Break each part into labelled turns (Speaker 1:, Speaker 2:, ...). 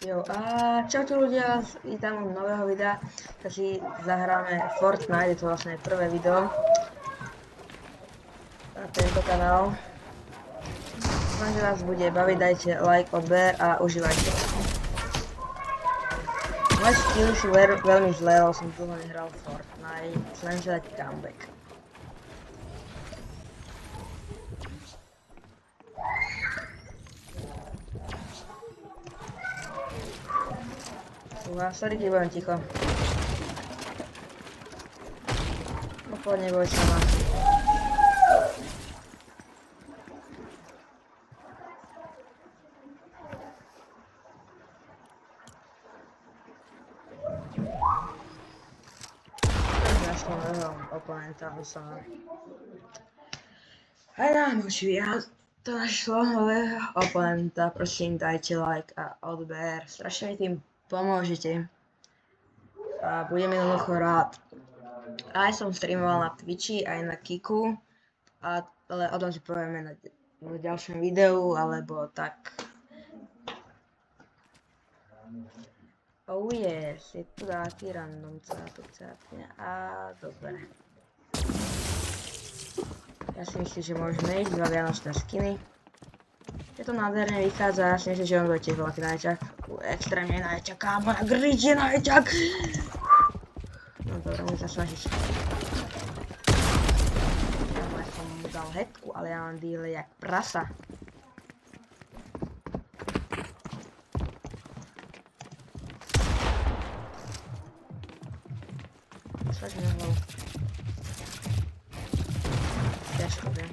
Speaker 1: Jo, a čaute ľudia, vítam u nového videa, tak si zahráme Fortnite, je to vlastne prvé video na tento kanál. Dúfam, že vás bude baviť, dajte like, odber a užívajte. Moje skilly sú veľmi zlé, lebo som dlho nehral Fortnite, snažím sa dať comeback. Sorry, keď budem ticho. Poď neboj sa ma. Našlo nového oponenta, som. Aj nám už viac to našlo nového oponenta, prosím dajte like a odber, strašne mi tým pomôžete a budem jednoducho rád. Aj som streamoval na Twitchi, aj na Kiku, ale o tom si povieme v ďalšom videu, alebo tak. Oh yes, je tu taký random cápne a dobre. Ja si myslím, že môžeme ísť 2 vianočné skiny. Je to nádherne vychádza, ja si myslím, že on bude tiež veľký najťak. Extrémne najťak, kámo, na grid je najťak! No dobre, môžem sa snažiť. Ja som mu dal hetku, ale ja mám deal jak prasa. Slažím na hlavu. Ťažko, viem.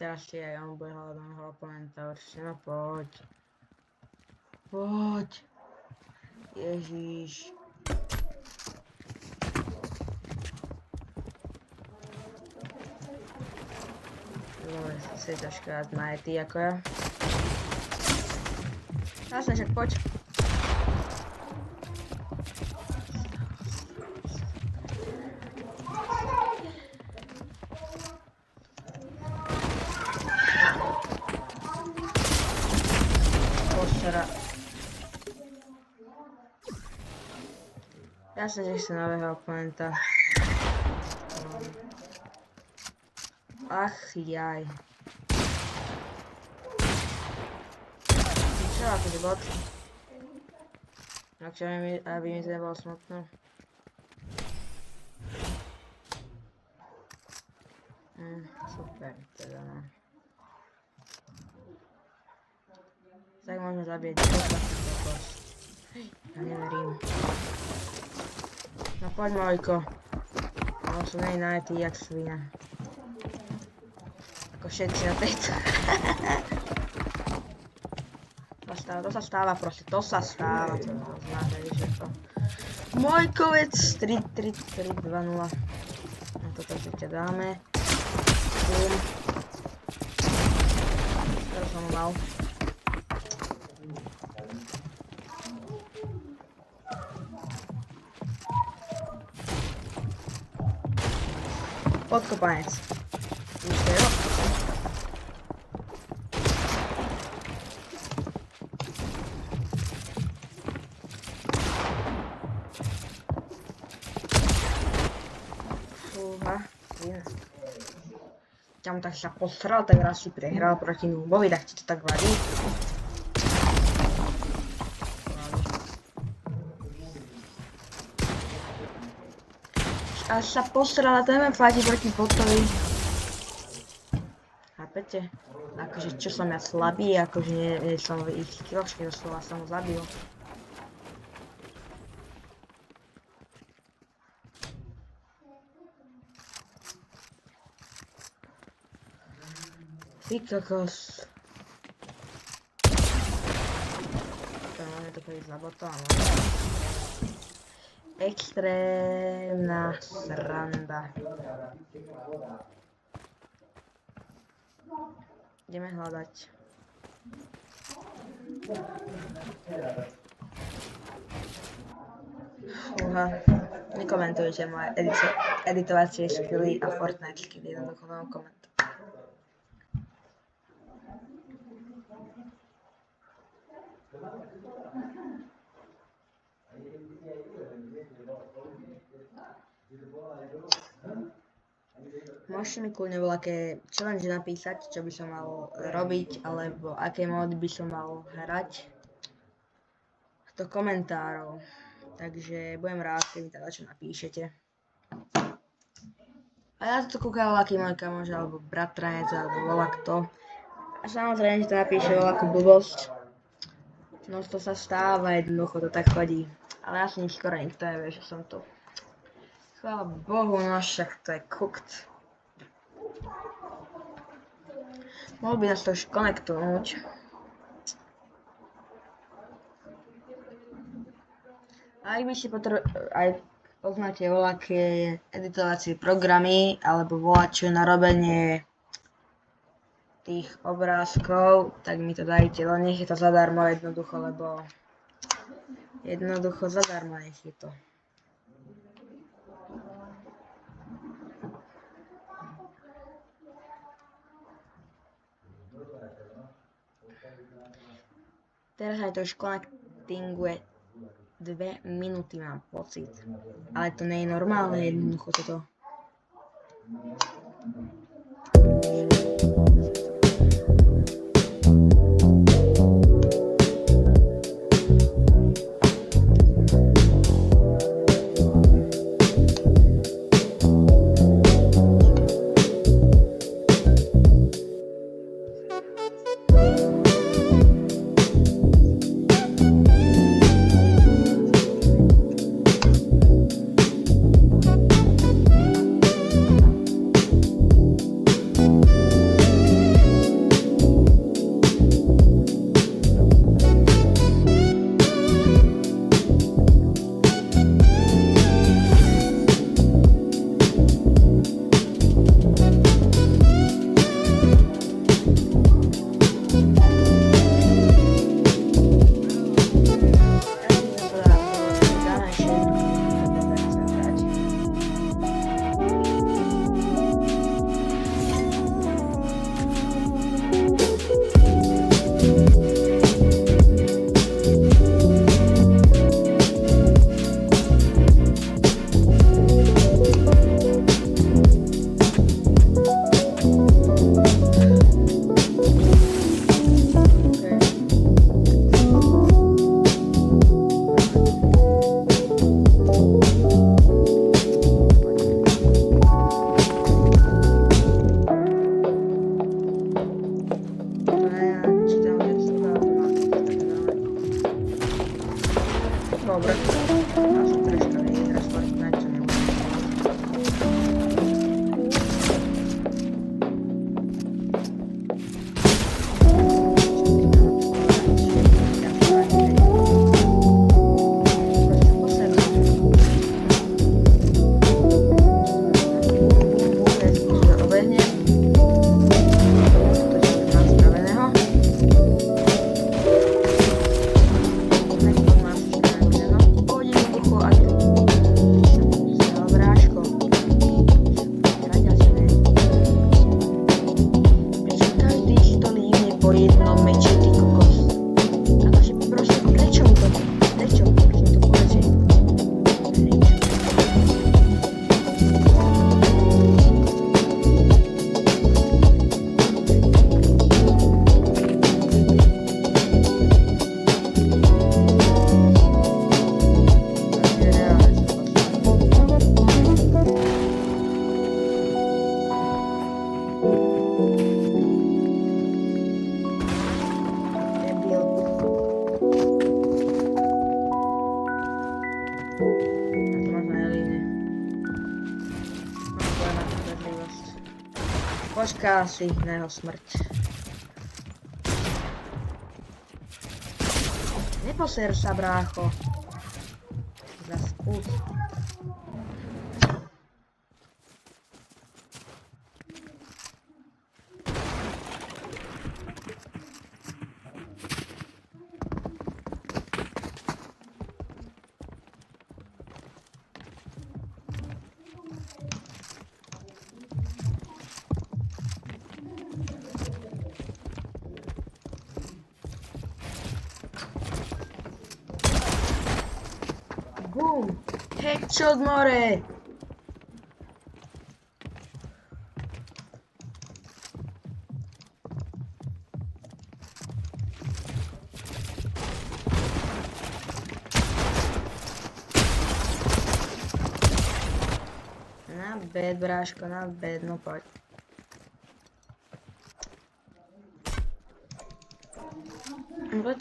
Speaker 1: Teraz si aj on bude hľadať môjho oponenta, určite no poď. Poď. Ježiš. Dobre, si troška najetý ako ja. Jasne, však poď. Jasne, že chce nového oponenta. Ach jaj. Čo akože bot? Ak aby mi to nebolo smutno. Super, teda no. Tak môžeme zabieť kokos. Ja neverím. No poď Mojko. No som nej najetý jak svina. Ako všetci na tejto. To sa stáva proste, to sa stáva. To znáte, že to. Mojkovec 3-2-0. No toto si ťa dáme. Bum. Teraz som ho mal. Podkopanec. Víte, jo? Fúha, iné. Ťam tak sa posral, tak raz si prehral proti Nubovi, tak ti to tak vadí. Až sa posral a ten fajti proti botovi. Chápete? Akože čo som ja slabý, akože nie som v ich skilločke, doslova som ho zabil. Ty kokos. To máme to chodiť za botom, no. Extrémna sranda. Ideme hľadať. Aha. Nekomentujte moje editovacie skilly a Fortnite skilly, jednoducho mám koment. Môžete mi kľudne voľaké challenge napísať, čo by som mal robiť, alebo aké módy by som mal hrať do komentárov. Takže budem rád, keď mi teda čo napíšete. A ja to kúkam voľaký môj kamoš, alebo bratranec, alebo voľakto. A samozrejme, že to napíše voľakú blbosť. No to sa stáva, jednoducho to tak chodí. Ale ja si nič skoro nikto nevie, že som tu. Chvála Bohu, no však to je cooked. Mohol by nás to už konektovať. A ak by ste aj poznáte voľaké editovacie programy alebo voľačo na robenie tých obrázkov, tak mi to dajte, len nech je to zadarmo jednoducho, lebo jednoducho zadarmo nech je to. Teraz aj to už connectinguje 2 minúty, mám pocit. Ale to nie je normálne, jednoducho toto. Dobre. Ja som troška nehrať Fortnite, čo nemôžem. Počká si na jeho smrť. Neposer sa, brácho. Zas kút. Boom! Headshot, more! Na bed, bráško, na bed, no poď. Poď.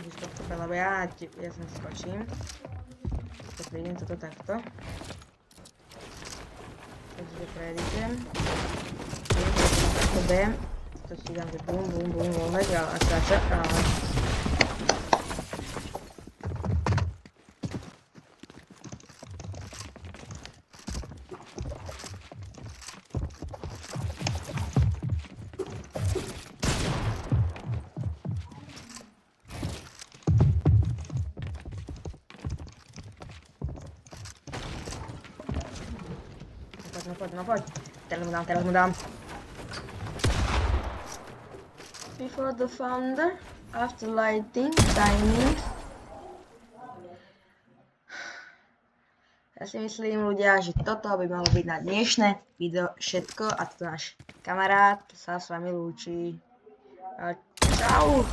Speaker 1: Vidíš to v lebo ja sa skočím. To prídem toto takto. Takže prejdem. To B. To si dám, že bum, bum, bum, voľhať, ale skáča, ale... No poď. Teraz mu dám. Before the thunder, after lighting, timing. Ja si myslím, ľudia, že toto by malo byť na dnešné video všetko a to náš kamarát sa s vami lúči. Čau!